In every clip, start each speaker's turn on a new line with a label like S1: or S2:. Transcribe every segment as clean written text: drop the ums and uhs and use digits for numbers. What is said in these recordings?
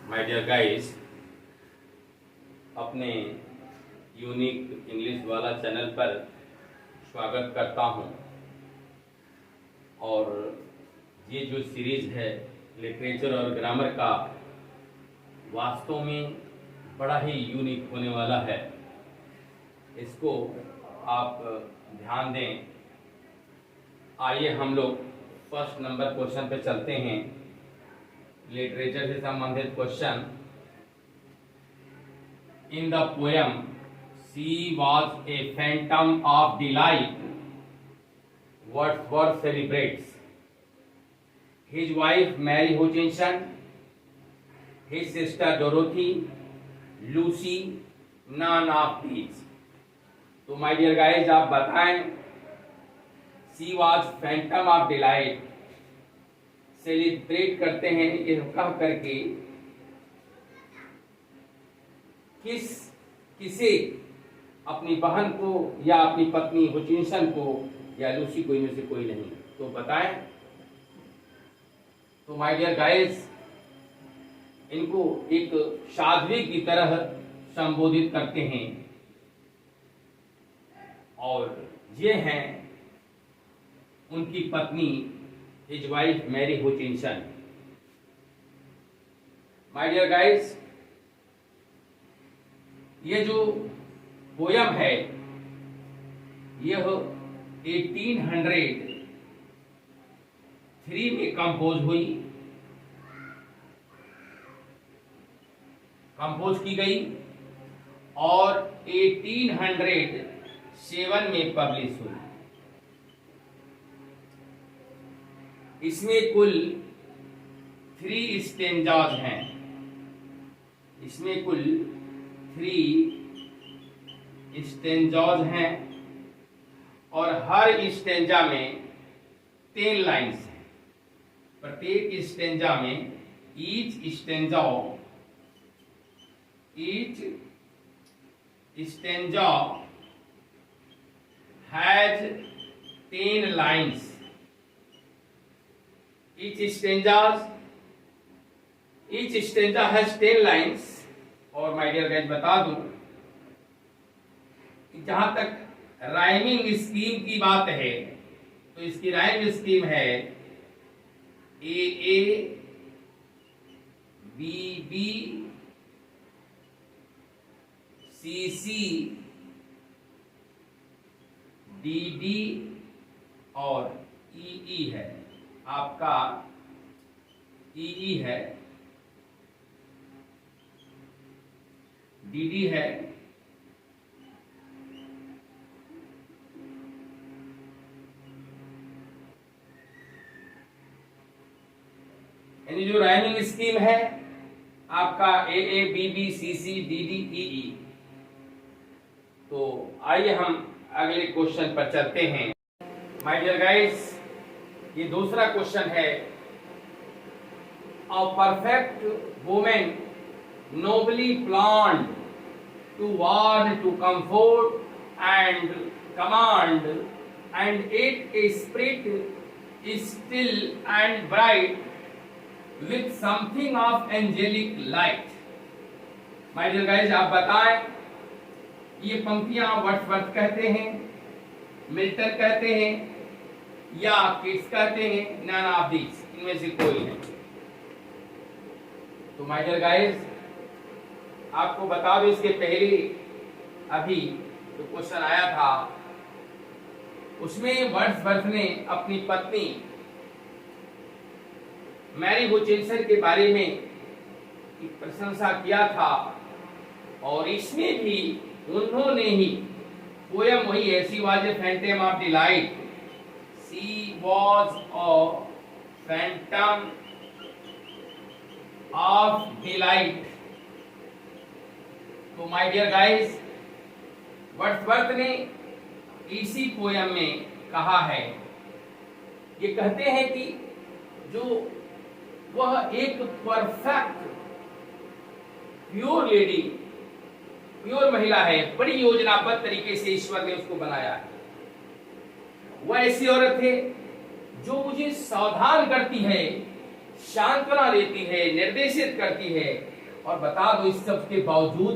S1: My dear guys, अपने unique English वाला channel पर स्वागत करता हूं। और ये जो सीरीज है लिटरेचर और ग्रामर का, वास्तव में बड़ा ही यूनिक होने वाला है। इसको आप ध्यान दें। आइए हम लोग फर्स्ट नंबर क्वेश्चन पे चलते हैं। लिटरेचर से संबंधित question. In the poem she was a phantom of delight, Wordsworth celebrates his wife Mary Hutchinson, his sister Dorothy, Lucy, none of these. तो माय डियर गाइस, आप बताएं, she was phantom of delight celebrate करते हैं ये कह करके किसे, अपनी बहन को या अपनी पत्नी हुचिंसन को या लूसी को, इनमें से कोई नहीं। तो बताएं। तो माय डियर गाइस, इनको एक साध्वी की तरह संबोधित करते हैं और ये हैं उनकी पत्नी, his wife Mary Hutchinson. My dear guys, ये जो पोयम है यह 1803 में कंपोज की गई और 1807 में पब्लिश हुई। इसमें कुल 3 स्टेंजाज हैं। इसमें कुल 3 स्टेंजाज हैं और हर स्टेंजा में 10 लाइन्स हैं। प्रत्येक स्टेंजा में each stanza has 10 lines. Each stanza has 10 lines। और माय डियर गाइस, बता दूं कि जहां तक राइमिंग स्कीम की बात है तो इसकी राइम स्कीम है A A B B C C D D और ई ई है। आपका ई है, डी है, यानी जो राइमिंग स्कीम है आपका A A B B C C D D E E. तो आइए हम अगले क्वेश्चन पर चलते हैं। माय डियर गाइस, ये दूसरा क्वेश्चन है। A perfect women nobly planned to warn, to comfort and command, and yet a spirit is still and bright with something of angelic light। My dear guys, आप बताएं, ये पंक्तियां Wordsworth कहते हैं, Milton कहते हैं या किट्स कहते हैं, नन ऑफ दीज, इनमें से कोई नहीं। तो माय डियर गाइस, आपको बता दो, इसके पहले अभी जो क्वेश्चन आया था उसमें वर्ड्सवर्थ ने अपनी पत्नी मैरी होचिंसन के बारे में प्रशंसा किया था और इसमें भी उन्होंने ही पोयम वही है, she was a phantom of delight, she was a Phantom of delight. तो माय डियर गाइस, वर्ड्सवर्थ ने इसी पोयम में कहा है, ये कहते हैं कि जो वह एक परफेक्ट प्योर लेडी, प्योर महिला है, बड़ी योजनाबद्ध तरीके से ईश्वर ने उसको बनाया है। वह ऐसी औरत है जो मुझे सावधान करती है, सांत्वना देती है, निर्देशित करती है और बता दो इस सब के बावजूद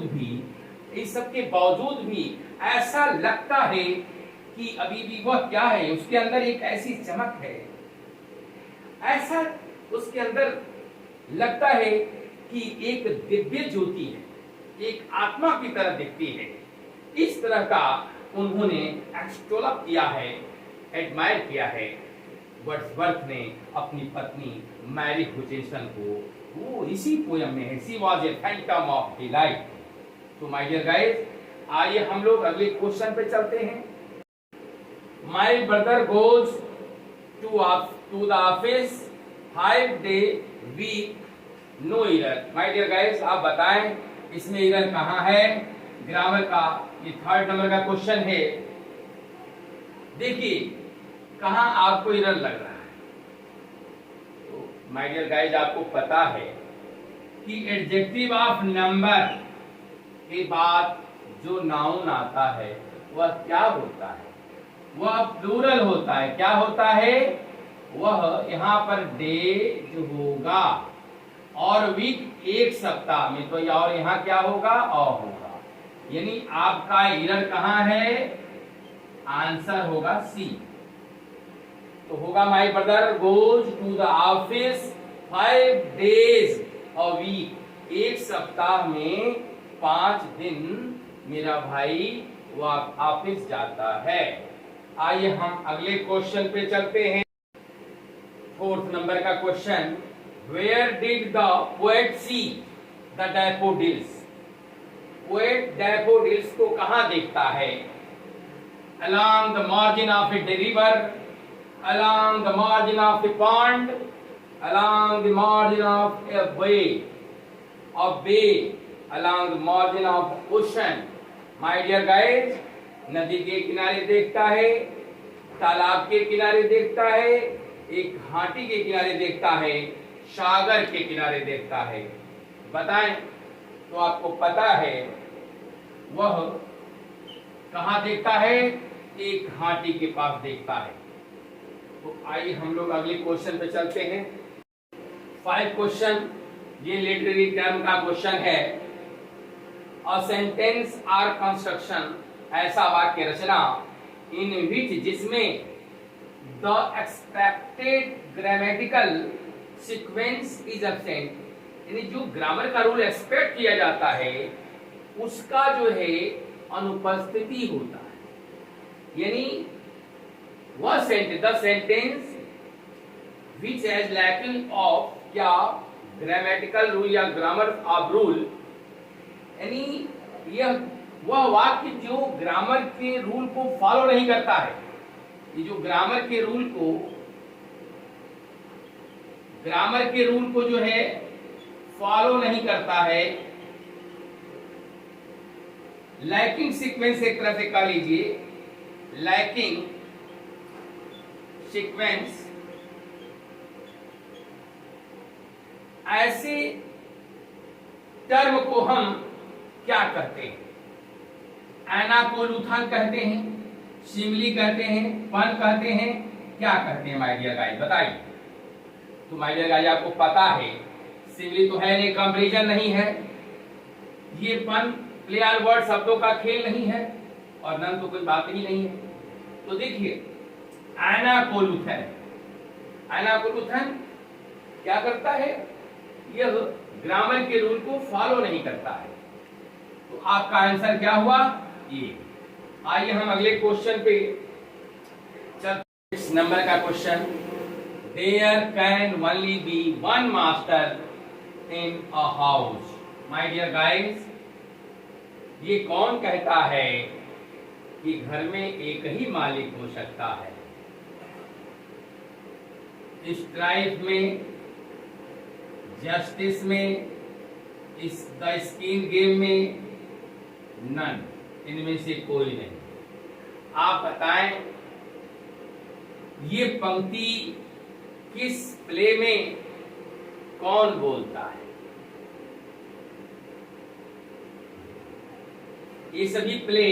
S1: भी ऐसा लगता है कि अभी भी वह क्या है, उसके अंदर एक ऐसी चमक है, ऐसा उसके अंदर लगता है कि एक दिव्य ज्योति है, एक आत्मा की तरह दिखती है। इस तरह का उन्होंने एक्सटोलअप किया है, एडमायर किया है वर्ड्सवर्थ ने अपनी पत्नी मैरी हुचिंसन को। वो इसी पोयम में है, she was a phantom of delight. तो माय डियर गाइस, आइए हम लोग अगले क्वेश्चन पे चलते हैं। My brother goes to the office 5 day week, no error. My dear guys, आप बताएं इसमें एरर कहाँ है ग्रामर का। ये 3rd नंबर का क्वेश्चन है। देखिए कहाँ आपको एरर लग रहा है। तो माय डियर गाइस, आपको पता है कि एडजेक्टिव ऑफ नंबर के बाद जो नाउन आता है वह क्या होता है, वह प्लूरल होता है। क्या होता है वह, यहाँ पर डेज होगा और वीक एक सप्ताह में, तो और यहाँ क्या होगा, और होगा। यानी आपका एरर कहाँ है, आंसर होगा सी। तो होगा my brother goes to the office 5 days a week, एक सप्ताह में 5 दिन मेरा भाई वह ऑफिस जाता है। आइए हम अगले क्वेश्चन पे चलते हैं। 4th नंबर का question, where did the poet see the daffodils. Poet daffodils को कहाँ देखता है? along the margin of a river, along the margin of a pond, along the margin of a bay, along the margin of ocean. My dear guys, नदी के किनारे देखता है, तालाब के किनारे देखता है, एक घाटी के किनारे देखता है, सागर के किनारे देखता है। बताएं तो आपको पता है वह कहाँ देखता है, एक घाटी के पास देखता है। तो आइए हम लोग अगले क्वेश्चन पे चलते हैं। 5 क्वेश्चन, ये लिटरेरी टर्म का क्वेश्चन है। अ सेंटेंस आर कंस्ट्रक्शन, ऐसा वाक्य रचना इन विच, जिसमें the expected grammatical sequence is absent, यानी जो ग्रामर का रूल एक्सपेक्ट किया जाता है उसका जो है अनुपस्थिति होता है। यानी वह sentence which has lacking of क्या, ग्रामेटिकल रूल या ग्रामर ऑफ रूल, यानी यह वह वाक्य जो ग्रामर के रूल को फॉलो नहीं करता है। ये जो ग्रामर के रूल को जो है फॉलो नहीं करता है। लैकिंग सीक्वेंस एक तरह से कह लीजिए, लैकिंग सीक्वेंस, ऐसे टर्म को हम क्या कहते हैं? एनाकोलूथन कहते हैं, सिमली कहते हैं, पन कहते हैं, क्या कहते हैं माय डियर गाइस, बताइए। तो माय डियर गाइस, आपको पता है सिमली तो है नहीं, कंपैरिजन नहीं है, ये पन प्ले ऑन वर्ड शब्दों का खेल नहीं है, और नन तो कोई बात ही नहीं है। तो देखिए एनाकोलूथन क्या करता है, यह ग्रामर के रूल को फॉलो नहीं करता है। तो आपका आंसर क्या हुआ, ये। आइए हम अगले क्वेश्चन पे चलते। इस नंबर का question, there can only be one master in a house. My dear guys, ये कौन कहता है कि घर में एक ही मालिक हो सकता है? स्ट्राइफ में, जस्टिस में, इस द स्किन गेम में, नन, इनमें से कोई नहीं। आप बताएं ये पंक्ति किस प्ले में कौन बोलता है? ये सभी प्ले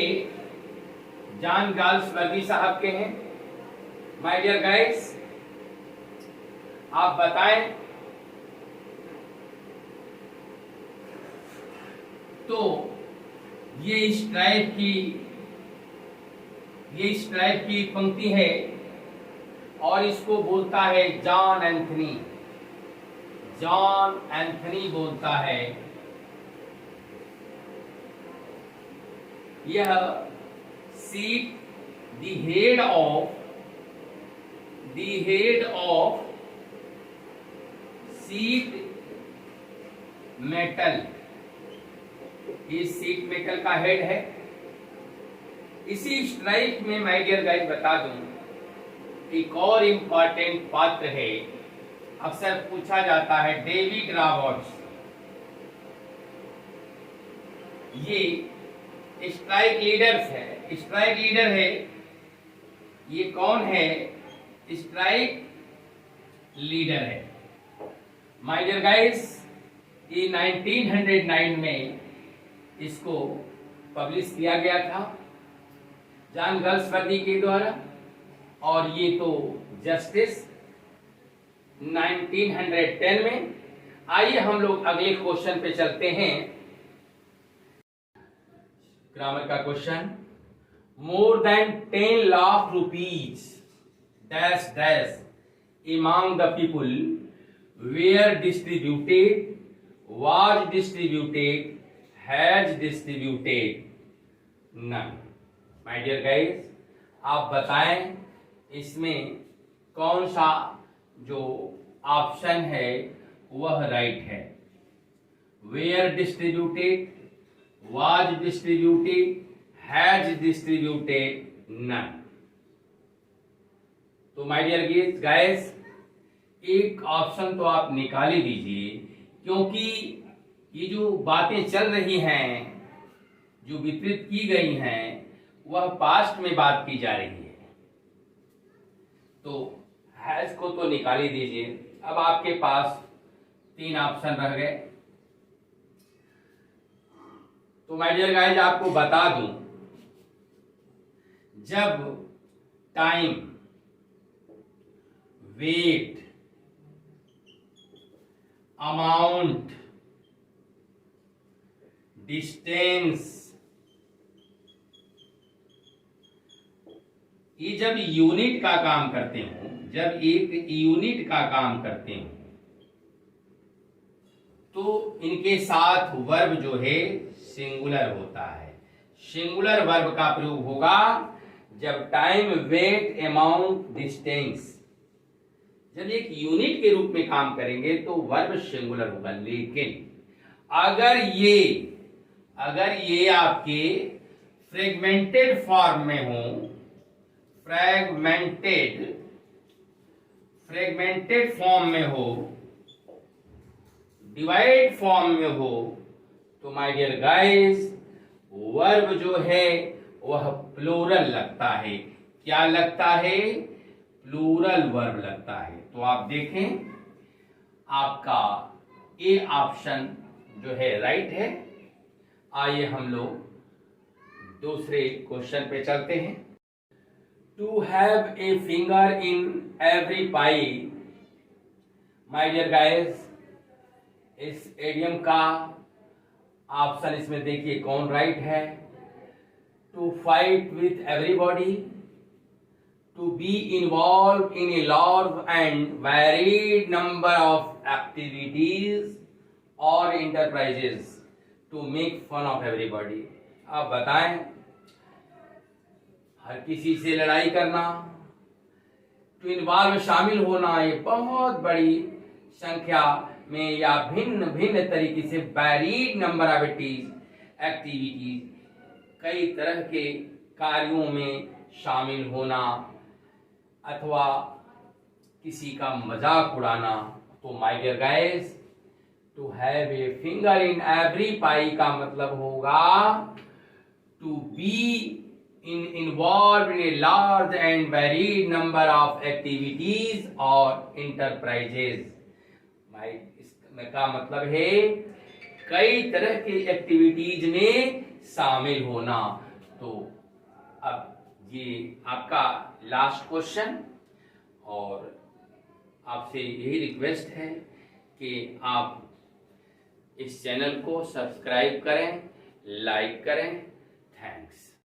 S1: जॉन गाल्सबर्गी साहब के हैं। माय डियर गाइस, आप बताएं तो ये इस टाइप की पंक्ति है और इसको बोलता है जॉन एंथनी बोलता है। यह seat the head of sheet metal, इस शीट मेटल का हेड है। इसी स्ट्राइक में माय डियर गाइस बता दूं, एक और इंपॉर्टेंट पात्र है, अक्सर पूछा जाता है, डेविड रॉबर्ट्स। ये स्ट्राइक लीडर है। ये कौन है? स्ट्राइक लीडर है। माय डियर गाइस, ये 1909 में इसको पब्लिश किया गया था जॉन गल्सवर्दी के द्वारा, और ये तो जस्टिस 1910 में। आइए हम लोग अगले क्वेश्चन पे चलते हैं। ग्रामर का question, more than 10 lakh rupees dash dash among the people were distributed, was distributed, has distributed none। my dear guys, आप बताएं इसमें कौन सा जो ऑप्शन है वह राइट है। were distributed, was distributed, has distributed none। तो माय डियर गाइस, एक ऑप्शन तो आप निकाल ही दीजिए, क्योंकि ये जो बातें चल रही हैं, जो वितरित की गई हैं, वह पास्ट में बात की जा रही है। तो हैज को तो निकाल ही दीजिए। अब आपके पास 3 ऑप्शन रह गए। तो माय डियर गाइस, आपको बता दूं, जब टाइम, वेट, अमाउंट, डिस्टेंस, ये जब यूनिट का काम करते हो, जब एक यूनिट का काम करते हो, तो इनके साथ वर्ब जो है सिंगुलर होता है। सिंगुलर वर्ब का प्रयोग होगा जब टाइम, वेट, अमाउंट, डिस्टेंस, जब एक यूनिट के रूप में काम करेंगे तो वर्ब सिंगुलर होगा। लेकिन अगर ये आपके फ्रेगमेंटेड फॉर्म में हो, फ्रेगमेंटेड फॉर्म में हो, डिवाइड फॉर्म में हो, तो माय डियर गाइस, वर्ब जो है वह प्लूरल लगता है। क्या लगता है? प्लूरल वर्ब लगता है। तो आप देखें, आपका ए ऑप्शन जो है राइट है। आइए हम लोग दूसरे क्वेश्चन पे चलते हैं। To have a finger in every pie. My dear guys, इस एडियम का ऑप्शन इसमें देखिए कौन राइट है। To fight with everybody, to be involve in a large and varied number of activities और enterprises, to make fun of everybody. आप बताएं, हर किसी से लड़ाई करना, टू इन्वॉल्व शामिल होना, ये बहुत बड़ी संख्या में या भिन्न भिन्न तरीके से वेरिड नंबर ऑफ एक्टिविटीज, कई तरह के कार्यों में शामिल होना, अथवा किसी का मजाक उड़ाना। तो my dear guys, to have a finger in every pie का मतलब होगा to be involve in a large and varied number of activities और इंटरप्राइजेज। इसका मतलब है कई तरह की एक्टिविटीज में शामिल होना। तो अब ये आपका लास्ट क्वेश्चन, और आपसे यही रिक्वेस्ट है कि आप इस चैनल को सब्सक्राइब करें, लाइक करें